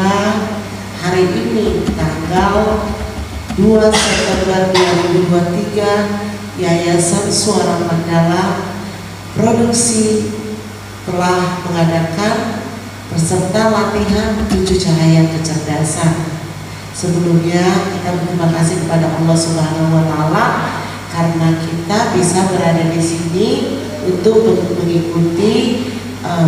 maka hari ini tanggal 2 September 2023 Yayasan Suara Mandala Produksi telah mengadakan peserta latihan 7 cahaya kecerdasan. Sebelumnya kita berterima kasih kepada Allah Subhanahu wa Ta'ala karena kita bisa berada di sini untuk mengikuti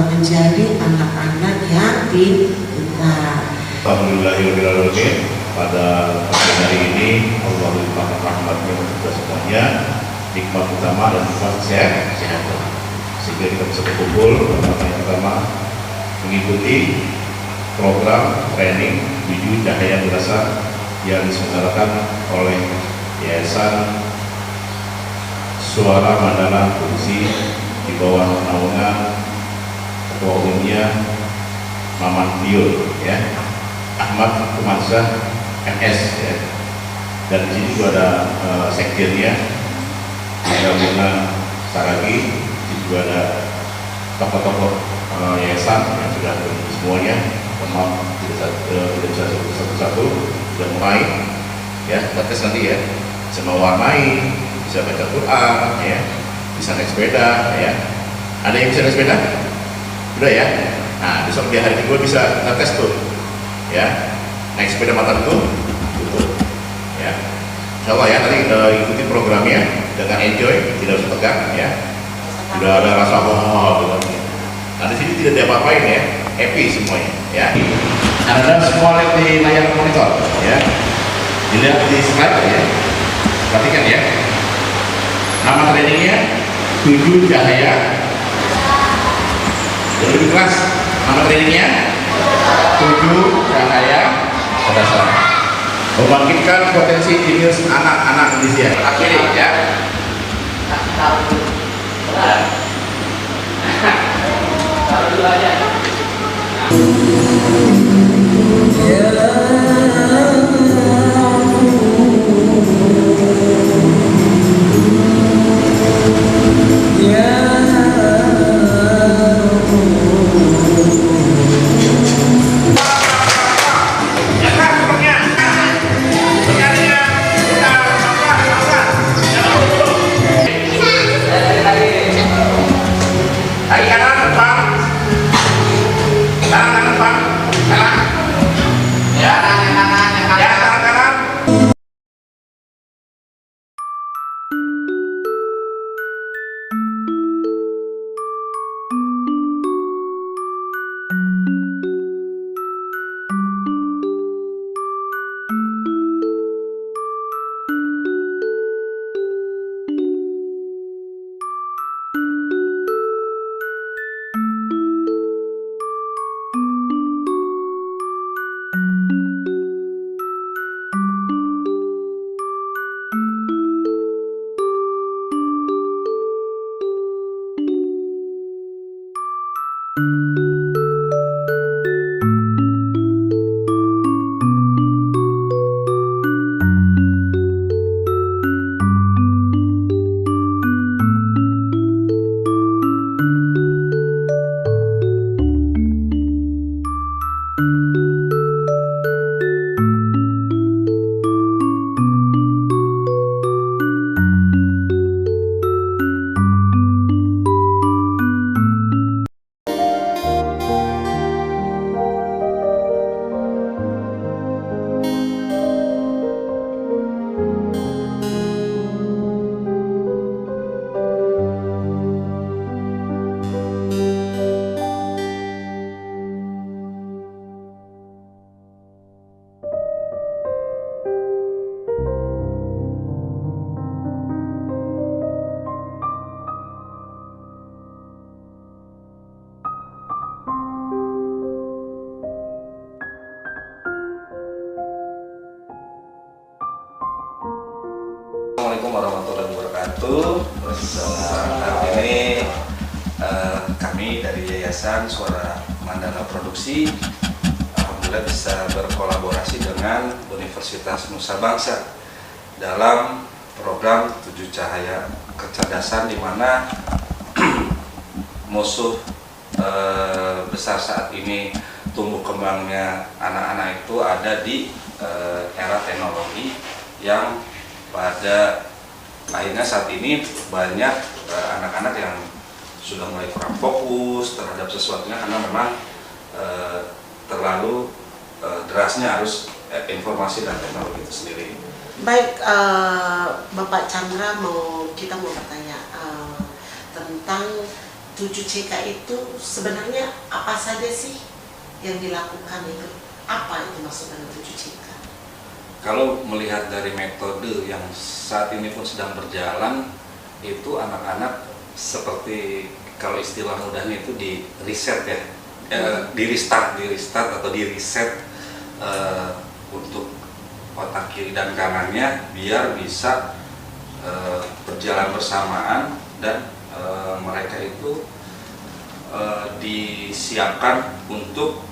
menjadi anak-anak yang pintar. Alhamdulillahirobbilalamin. Pada pagi hari ini Allah limpahkan rahmatnya untuk kita semuanya, nikmat utama dan nikmat sehat, sehingga kita bisa berkumpul yang pertama mengikuti program training 7 cahaya kecerdasan yang diselenggarakan oleh Yayasan Suara Mandala Produksi di bawah naungan Ketua Umumnya Maman Biul, ya, Ahmad Kumansyah MS, ya. Dan di sini juga ada sekjennya, ada Bunda Saragi, di sini juga ada tokoh-tokoh yayasan yang sudah semuanya. Maaf tidak bisa satu-satu, sudah mulai, ya, kita tes nanti, ya, bisa mewarnai, bisa baca Quran, ya, bisa naik sepeda, ya. Ada yang bisa naik sepeda? Udah, ya. Nah, besok di hari kedua bisa kita tes tuh, ya, naik sepeda motor itu, ya. Insya Allah, ya, nanti ikuti programnya dengan enjoy, tidak usah tegang, ya. Udah ada rasa gitu. Nah, di sini tidak diapa-apain, ya, happy semuanya, ya. Anda semua lihat di layar monitor, ya. Dilihat di slide, ya. Perhatikan, ya. Nama trainingnya 7 cahaya. Jadi di kelas nama trainingnya 7 cahaya kecerdasan. Membangkitkan potensi jenius anak-anak Indonesia. Akhirnya, ya. Taruh dulu aja. Assalamualaikum warahmatullahi wabarakatuh. Hari ini kami dari Yayasan Suara Mandala Produksi alhamdulillah bisa berkolaborasi dengan Universitas Nusa Bangsa dalam program 7 Cahaya Kecerdasan, di mana musuh besar saat ini tumbuh kembangnya anak-anak itu ada di era teknologi yang pada akhirnya saat ini banyak anak-anak yang sudah mulai kurang fokus terhadap sesuatunya karena memang terlalu derasnya arus informasi dan teknologi itu sendiri. Baik, Bapak Chandra, kita mau bertanya tentang 7CK itu sebenarnya apa saja sih yang dilakukan itu? Apa itu maksud dengan 7CK? Kalau melihat dari metode yang saat ini pun sedang berjalan, itu anak-anak seperti kalau istilah mudahnya itu di reset ya, di restart atau di reset untuk otak kiri dan kanannya biar bisa berjalan bersamaan dan mereka itu disiapkan untuk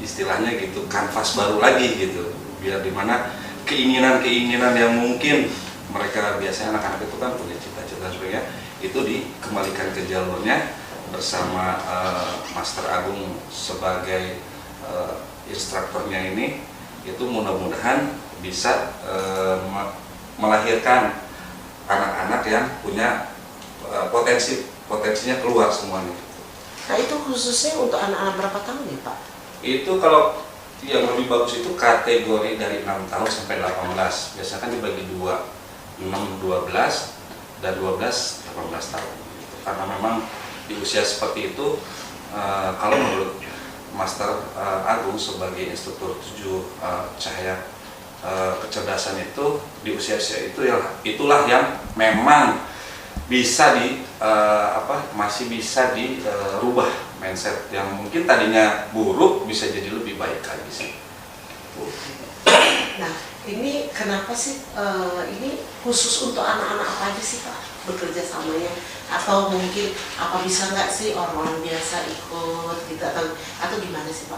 istilahnya gitu kanvas baru lagi gitu, biar dimana keinginan-keinginan yang mungkin mereka biasanya anak-anak itu kan punya cita-cita sebagainya itu dikembalikan ke jalurnya bersama Master Agung sebagai instrukturnya ini, itu mudah-mudahan bisa melahirkan anak-anak yang punya potensinya keluar semuanya. Nah itu khususnya untuk anak-anak berapa tahun ya Pak? Itu kalau yang lebih bagus itu kategori dari 6 tahun sampai 18. Biasanya kan dibagi 2, 6 12 dan 12 18 tahun. Karena memang di usia seperti itu kalau menurut Master Agung sebagai instruktur 7 cahaya kecerdasan itu di usia-usia itu itulah yang memang bisa masih bisa dirubah mindset yang mungkin tadinya buruk bisa jadi lebih baik lagi sih. Nah ini kenapa sih ini khusus untuk anak-anak apa aja sih Pak bekerja samanya, atau mungkin apa bisa nggak sih orang-orang biasa ikut gitu atau gimana sih Pak?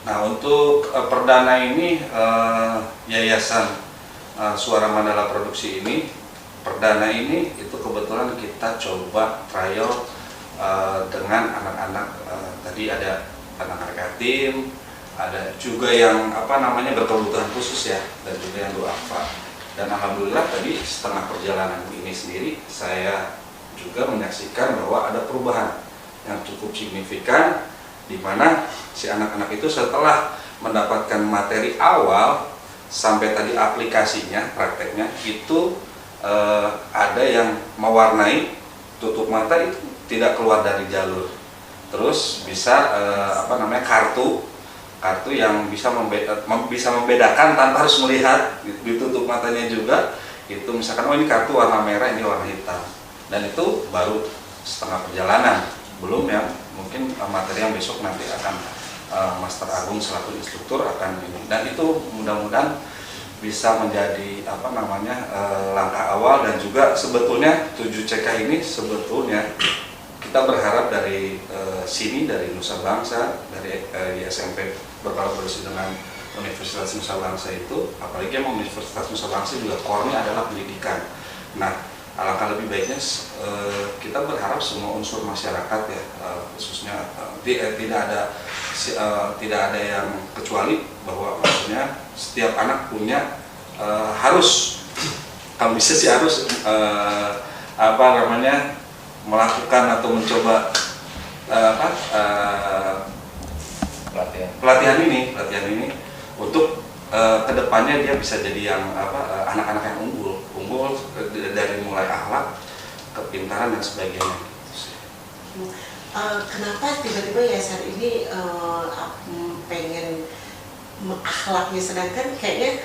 Nah untuk perdana ini Yayasan Suara Mandala Produksi ini perdana ini itu kebetulan kita coba trial dengan anak-anak tadi ada anak-anak yatim, ada juga yang berkebutuhan khusus ya, dan juga yang duafa. Dan alhamdulillah tadi setengah perjalanan ini sendiri saya juga menyaksikan bahwa ada perubahan yang cukup signifikan, di mana si anak-anak itu setelah mendapatkan materi awal sampai tadi aplikasinya, prakteknya itu ada yang mewarnai tutup mata itu tidak keluar dari jalur, terus bisa kartu yang bisa membedakan tanpa harus melihat ditutup matanya juga, itu misalkan oh ini kartu warna merah, ini warna hitam, dan itu baru setengah perjalanan, belum yang mungkin materi yang besok nanti akan Master Agung selaku instruktur akan ini, dan itu mudah-mudahan bisa menjadi langkah awal. Dan juga sebetulnya 7CK ini sebetulnya kita berharap dari sini, dari Nusa Bangsa, dari SMP berkolaborasi dengan Universitas Nusa Bangsa itu, apalagi yang Universitas Nusa Bangsa juga core-nya adalah pendidikan. Nah, alangkah lebih baiknya kita berharap semua unsur masyarakat ya, khususnya tidak ada yang kecuali bahwa maksudnya setiap anak punya harus, kalau bisa sih harus melakukan atau mencoba pelatihan ini untuk kedepannya dia bisa jadi yang anak-anak yang unggul dari mulai akhlak, kepintaran dan sebagainya. Kenapa tiba-tiba yayasan ini pengen akhlaknya, sedangkan kayaknya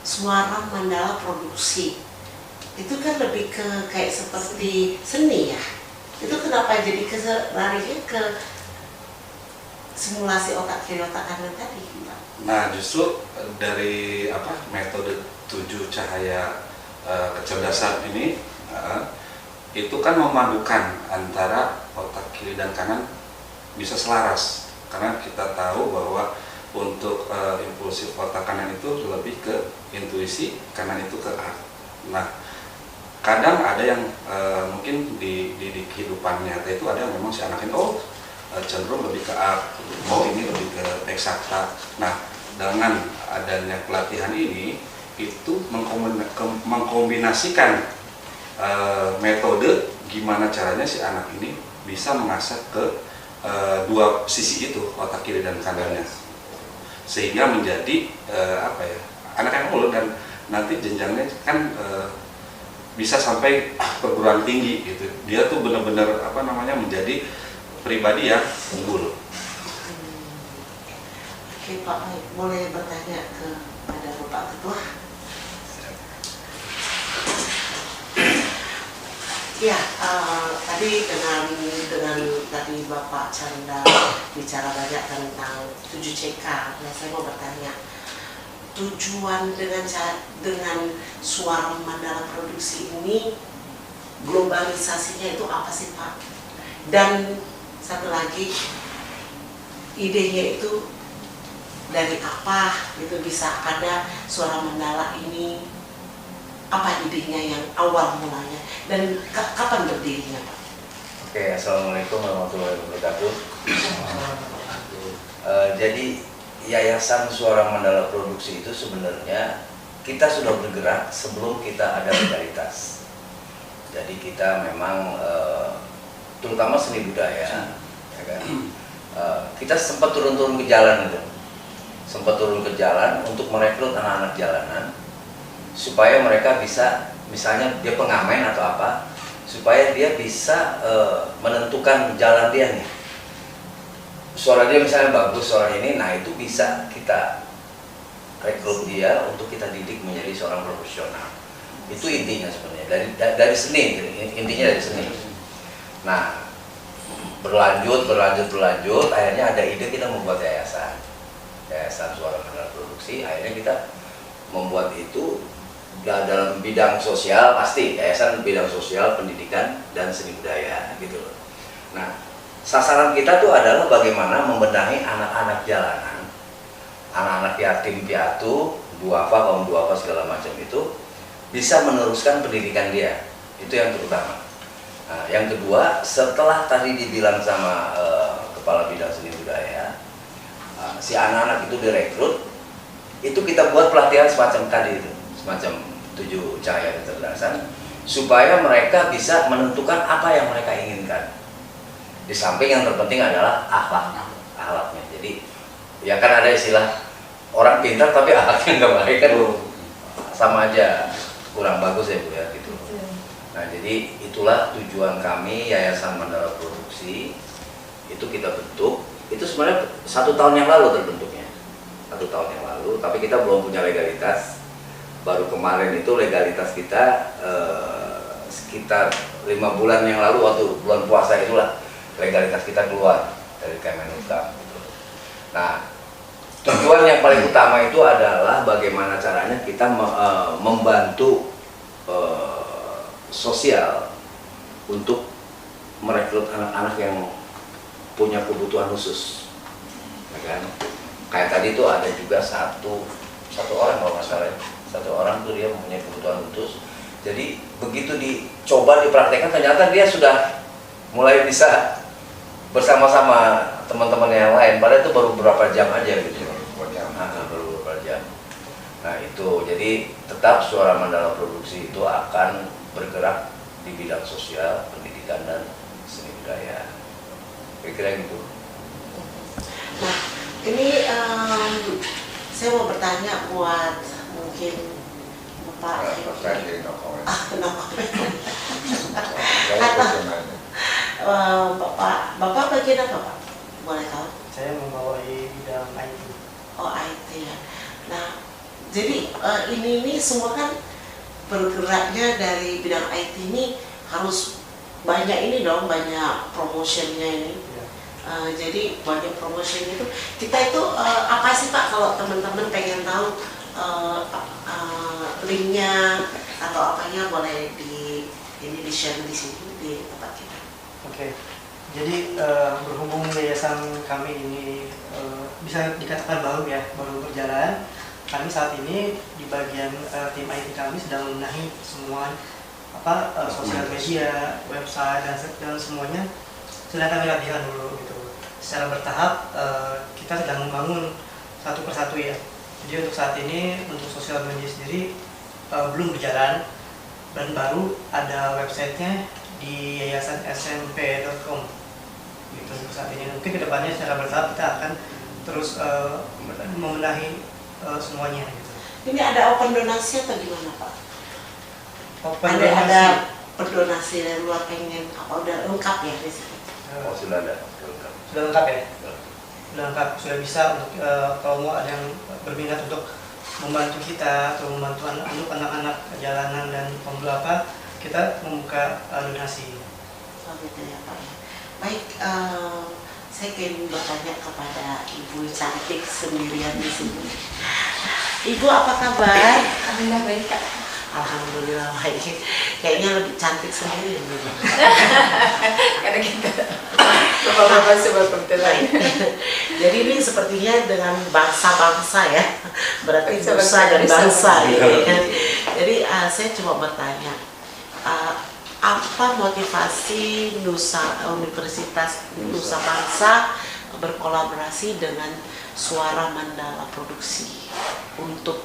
Suara Mandala Produksi itu kan lebih ke kayak seperti seni ya, itu kenapa jadi larinya ke simulasi otak kiri otak kanan tadi Pak? Nah justru dari metode 7 cahaya kecerdasan ini itu kan memadukan antara otak kiri dan kanan bisa selaras, karena kita tahu bahwa untuk impulsif otak kanan itu lebih ke intuisi, kanan itu ke art. Nah kadang ada yang mungkin di kehidupan nyata itu ada yang memang si anak ini cenderung lebih ke art, ini lebih ke eksakta. Nah, dengan adanya pelatihan ini itu mengkombinasikan metode gimana caranya si anak ini bisa mengasah ke dua sisi itu, otak kiri dan kanannya, sehingga menjadi anak yang unggul dan nanti jenjangnya kan bisa sampai perguruan tinggi gitu. Dia tuh benar-benar menjadi pribadi yang unggul. Oke Pak, boleh bertanya kepada Bapak Ketua? Ya, tadi dengan tadi Bapak Chandra bicara banyak tentang 7CK. Nah, saya mau bertanya, tujuan dengan Suara Mandala Produksi ini, globalisasinya itu apa sih Pak? Dan satu lagi, idenya itu dari apa? Itu bisa ada Suara Mandala ini, apa idenya yang awal mulanya dan kapan berdirinya Pak? Oke, Assalamualaikum warahmatullahi wabarakatuh. Jadi Yayasan Suara Mandala Produksi itu sebenarnya kita sudah bergerak sebelum kita ada legalitas. Jadi kita memang terutama seni budaya, ya kan? Kita sempat turun ke jalan itu, untuk merekrut anak-anak jalanan supaya mereka bisa, misalnya dia pengamen atau apa, supaya dia bisa menentukan jalan dia nih. Suara dia misalnya bagus, suara ini, nah itu bisa kita rekrut dia untuk kita didik menjadi seorang profesional. Itu intinya sebenarnya dari seni, intinya dari seni. Nah, berlanjut, akhirnya ada ide kita membuat yayasan Suara Mandala Produksi. Akhirnya kita membuat itu dalam bidang sosial, pasti yayasan bidang sosial, pendidikan dan seni budaya gitu loh. Nah, sasaran kita tuh adalah bagaimana membenahi anak-anak jalanan, anak-anak yatim piatu, duafa, kaum duafa segala macam itu bisa meneruskan pendidikan dia. Itu yang terutama. Nah, yang kedua, setelah tadi dibilang sama kepala bidang seni budaya, si anak-anak itu direkrut, itu kita buat pelatihan semacam tadi itu, semacam 7 cahaya kecerdasan, supaya mereka bisa menentukan apa yang mereka inginkan. Di samping yang terpenting adalah akhlaknya. Jadi ya kan ada istilah orang pintar tapi akhlaknya nggak baik kan, sama aja kurang bagus ya Bu ya gitu. Nah, jadi itulah tujuan kami Yayasan Mandala Produksi. Itu kita bentuk, itu sebenarnya 1 tahun yang lalu terbentuknya, 1 tahun yang lalu, tapi kita belum punya legalitas. Baru kemarin itu legalitas kita sekitar 5 bulan yang lalu, waktu bulan puasa itulah legalitas kita keluar dari Kemenhukam. Nah, tujuan yang paling utama itu adalah bagaimana caranya kita membantu sosial untuk merekrut anak-anak yang punya kebutuhan khusus, ya kan? Kayak tadi tuh ada juga satu orang kalau nggak salah, 1 orang tuh dia mempunyai kebutuhan khusus. Jadi begitu dicoba dipraktekkan, ternyata dia sudah mulai bisa bersama-sama teman-teman yang lain. Padahal itu baru beberapa jam aja gitu. Baru beberapa jam. Nah itu, jadi tetap Suara Mandala Produksi itu akan bergerak di bidang sosial, pendidikan dan seni budaya. Kira-kira gitu. Nah, ini saya mau bertanya buat mungkin Bapak. Saya jadi no comment. No comment. Saya Bapak bagian apa Pak? Boleh tahu? Saya membawai bidang IT. Oh, IT ya. Nah, jadi ini semua kan bergeraknya dari bidang IT ini harus banyak ini dong, banyak promotionnya ini. Ya. Jadi banyak promotion itu. Kita itu apa sih Pak, kalau teman-teman pengen tahu linknya atau apanya, boleh di share di sini di tempat kita. Oke. Jadi berhubung yayasan kami ini bisa dikatakan baru berjalan. Kami saat ini di bagian tim IT kami sedang membenahi semua sosial media, website dan semuanya sedang kami latihan dulu gitu. secara bertahap kita sedang membangun satu persatu ya. Jadi untuk saat ini untuk sosial media sendiri belum berjalan dan baru ada websitenya di yayasansmp.com gitu untuk saat ini. Mungkin kedepannya secara bertahap kita akan terus membenahi semuanya gitu. Ini ada open donasi atau gimana Pak? Open Ada berdonasi dari luar pengen apa udah lengkap ya di sini? Oh, sudah ada. Sudah lengkap ya? Sudah lengkap, sudah bisa untuk kalau mau ada yang berminat untuk membantu kita atau membantu anak-anak jalanan dan pemula kita membuka donasi. Oh gitu ya Pak. Baik, saya ingin bertanya kepada Ibu cantik sendirian di sini. Ibu apa kabar? Alhamdulillah baik Kak. Alhamdulillah baik. Kayaknya lebih cantik sendiri nih. Karena kita bapak-bapak semua kebetulan. Jadi ini sepertinya dengan bangsa-bangsa ya, berarti Bangsa-bangsa nusa dan Indonesia. bangsa gitu kan. Jadi saya cuma bertanya, apa motivasi Universitas Nusa Bangsa berkolaborasi dengan Suara Mandala Produksi untuk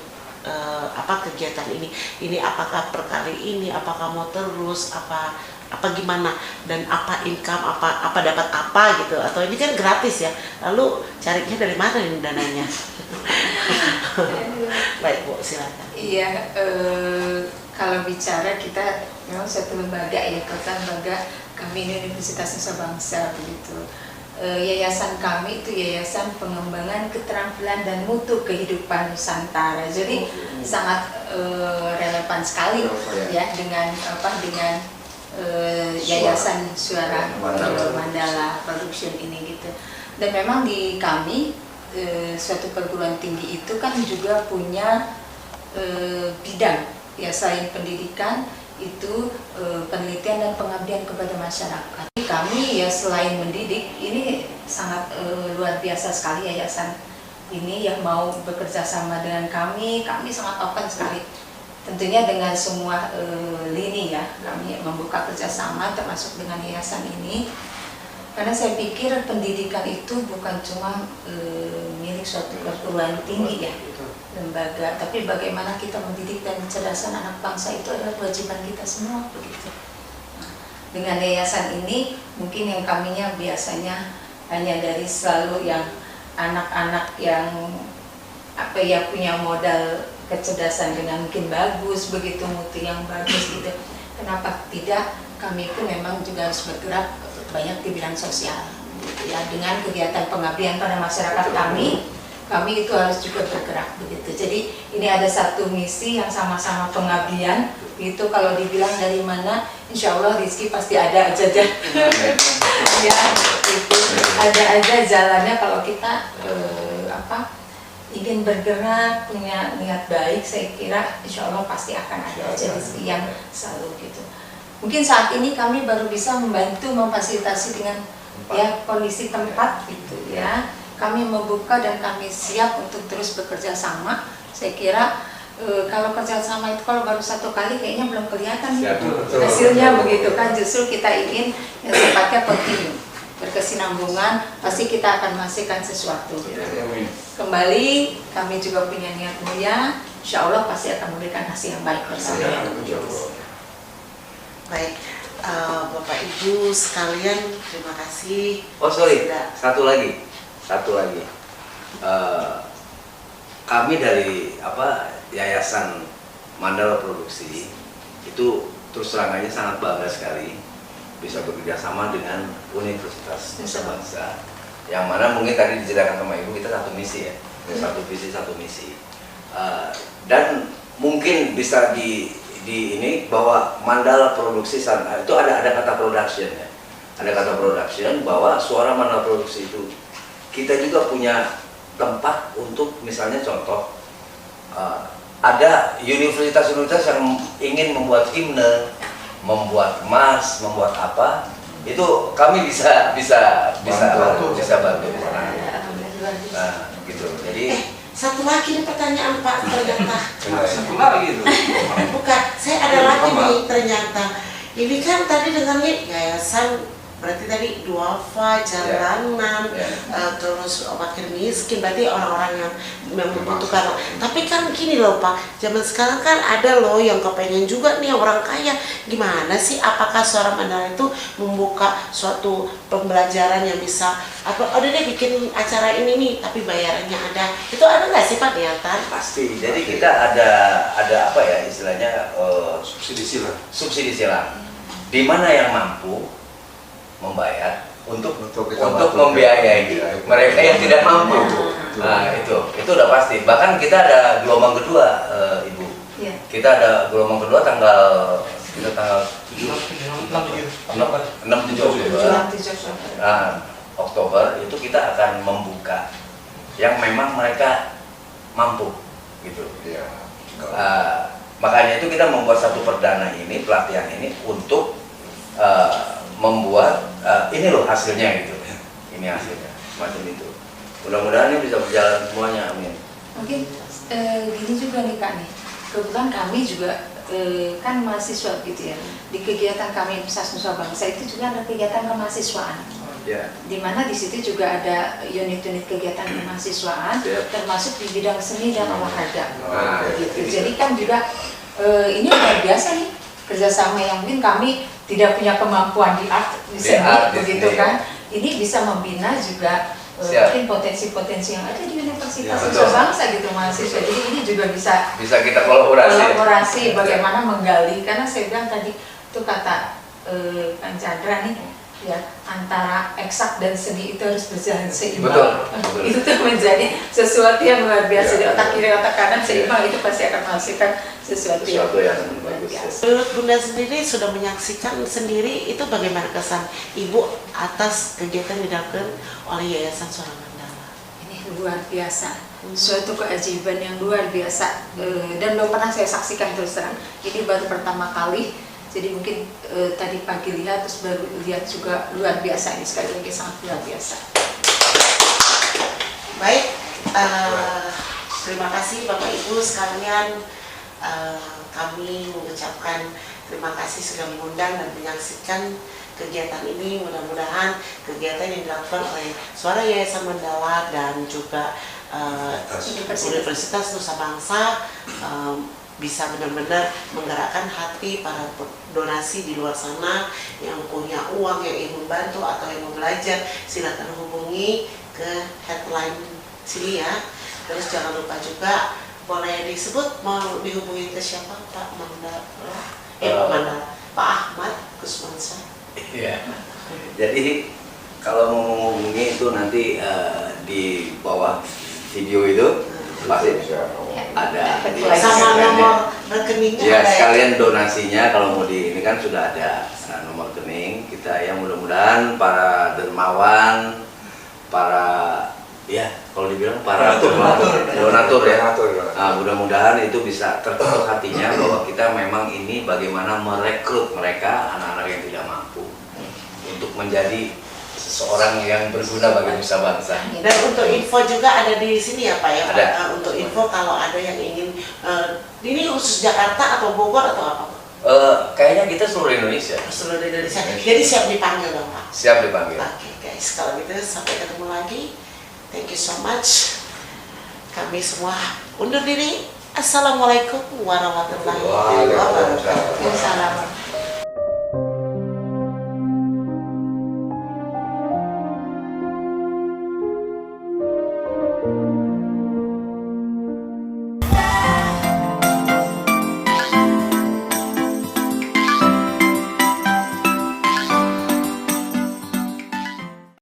kegiatan ini? Ini apakah per kali ini, apakah mau terus, apa gimana, dan apa income, apa dapat apa gitu, atau ini kan gratis ya, lalu carinya dari mana ini dananya? Baik Bu, silakan. Iya, kalau bicara kita memang suatu lembaga ya, kota lembaga kami ini Universitas Nusa Bangsa begitu. Yayasan kami itu yayasan pengembangan keterampilan dan mutu kehidupan Nusantara. Jadi sangat relevan sekali ya dengan yayasan Suara Mandala Production ini gitu. Dan memang di kami suatu perguruan tinggi itu kan juga punya bidang ya, selain pendidikan itu penelitian dan pengabdian kepada masyarakat. Kami ya selain mendidik ini sangat luar biasa sekali yayasan ini yang mau bekerja sama dengan kami sangat open sekali. Tentunya dengan semua lini ya, kami membuka kerjasama termasuk dengan yayasan ini. Karena saya pikir pendidikan itu bukan cuma milik suatu perguruan tinggi ya, lembaga, tapi bagaimana kita mendidik dan mencerdaskan anak bangsa itu adalah kewajiban kita semua begitu. Nah, dengan yayasan ini mungkin yang kaminya biasanya hanya dari selalu yang anak-anak yang punya modal kecerdasan dengan mungkin bagus begitu, mutu yang bagus gitu. Kenapa tidak kami pun memang juga harus bergerak banyak di bidang sosial gitu ya, dengan kegiatan pengabdian pada masyarakat kami itu harus juga bergerak begitu. Jadi ini ada satu misi yang sama-sama pengabdian itu. Kalau dibilang dari mana, insya Allah rezeki pasti ada aja deh. Ya itu ada aja jalannya kalau kita ingin bergerak, punya niat baik. Saya kira insya Allah pasti akan ada aja rezeki yang selalu gitu. Mungkin saat ini kami baru bisa membantu memfasilitasi dengan ya kondisi tempat gitu ya. Kami membuka dan kami siap untuk terus bekerja sama. Saya kira kalau kerja sama itu kalau baru satu kali kayaknya belum kelihatan hasilnya begitu kan. Justru kita ingin yang sifatnya kontinu, berkesinambungan, pasti kita akan menghasilkan sesuatu. Kembali kami juga punya niat mulia, insya Allah pasti akan memberikan hasil yang baik bersama. Baik, Bapak Ibu sekalian, terima kasih. Oh sorry, satu lagi. Kami dari Yayasan Mandala Produksi itu terus terangannya sangat bangga sekali bisa bekerja sama dengan Universitas Nusa Bangsa, yang mana mungkin tadi dijelaskan sama Ibu, kita satu misi ya, satu visi satu misi, dan mungkin bisa di ini bahwa Mandala Produksi itu ada kata production ya, ada kata production, bahwa Suara Mandala Produksi itu kita juga punya tempat untuk misalnya contoh ada universitas-universitas yang ingin membuat himne, membuat mas, membuat apa, itu kami bisa bantu. Nah, gitu. Jadi satu lagi nih pertanyaan Pak ternyata. Satu lagi itu. Bukan, saya ada lagi nih ternyata. Ini kan tadi dengannya Yayasan berarti tadi duafa, jalanan, terus fakir miskin, berarti orang-orang yang membutuhkan. Tapi kan gini loh Pak, zaman sekarang kan ada loh yang kepengen juga nih orang kaya. Gimana sih, apakah Suara Mandala itu membuka suatu pembelajaran yang bisa, atau ada deh bikin acara ini nih tapi bayarannya ada, itu ada nggak sih Pak niatan? Pasti. Jadi kita ada apa ya istilahnya, Subsidi silang. subsidi silang. Di mana yang mampu membayar untuk kita membiayai mereka yang tidak mampu. Nah itu udah pasti. Bahkan kita ada gelombang kedua, Ibu. Iya. Kita ada gelombang kedua tanggal 6 Oktober itu kita akan membuka yang memang mereka mampu gitu. Makanya itu kita membuat satu perdana ini, pelatihan ini untuk membuat ini loh hasilnya gitu. Ini hasilnya semacam itu. Mudah-mudahan ini bisa berjalan semuanya, amin. Mungkin gini juga nih Kak nih, kebetulan kami juga kan mahasiswa gitu ya. Di kegiatan kami Universitas Nusa Bangsa itu juga ada kegiatan kemahasiswaan. Di mana di situ juga ada unit-unit kegiatan kemahasiswaan, termasuk di bidang seni dan olahraga. Gitu. Jadi kan juga ini luar biasa nih kerjasama yang mungkin kami tidak punya kemampuan di art, di seni, begitu kan. Ini bisa membina juga mungkin potensi-potensi yang ada di Universitas Nusa Bangsa gitu mahasiswa. Jadi ini juga bisa kita kolaborasi bagaimana menggali, karena saya bilang tadi itu kata Kang Chandra nih ya, antara eksak dan seni itu harus berjalan seimbang. Betul. Itu tuh menjadi sesuatu yang luar biasa. Di otak kiri otak kanan seimbang, itu pasti akan menghasilkan sesuatu yang luar biasa. Menurut Bunda sendiri sudah menyaksikan sendiri, itu bagaimana kesan Ibu atas kegiatan dilakukan oleh Yayasan Suara Mandala? Ini luar biasa, suatu keajaiban yang luar biasa, dan belum pernah saya saksikan terus terang. Ini baru pertama kali. Jadi mungkin tadi pagi lihat, terus baru lihat juga luar biasa. Ini sekali lagi sangat luar biasa. Baik, terima kasih Bapak Ibu sekalian. Kami mengucapkan terima kasih sudah mengundang dan menyaksikan kegiatan ini. Mudah-mudahan kegiatan yang dilakukan oleh Suara Yayasan Mandala dan juga Universitas Nusa Bangsa bisa benar-benar menggerakkan hati para donasi di luar sana yang punya uang, yang ingin membantu atau yang mau belajar. Silakan hubungi ke headline sini ya. Terus jangan lupa juga, boleh disebut mau dihubungi ke siapa Pak Mandala? Pak Mandala, Pak Ahmad Kusmansyah. Iya. Jadi kalau mau menghubungi itu nanti di bawah video itu pasti ada sama nomor rekeningnya. Ya, sekalian donasinya kalau mau di ini kan sudah ada nomor rekening kita, yang mudah-mudahan para dermawan, para ya kalau dibilang para donatur ya. Nah, mudah-mudahan itu bisa terketuk hatinya bahwa kita memang ini bagaimana merekrut mereka, anak-anak yang tidak mampu, untuk menjadi seseorang yang berguna bagi Nusa Bangsa. Dan untuk info juga ada di sini ya Pak ya. Ada. Untuk info kalau ada yang ingin, ini khusus Jakarta atau Bogor atau apa Pak? Kayaknya kita seluruh Indonesia. Seluruh Indonesia. Jadi siap dipanggil dong Pak. Siap dipanggil. Oke guys, kalau gitu sampai ketemu lagi. Thank you so much. Kami semua undur diri. Assalamualaikum warahmatullahi wabarakatuh.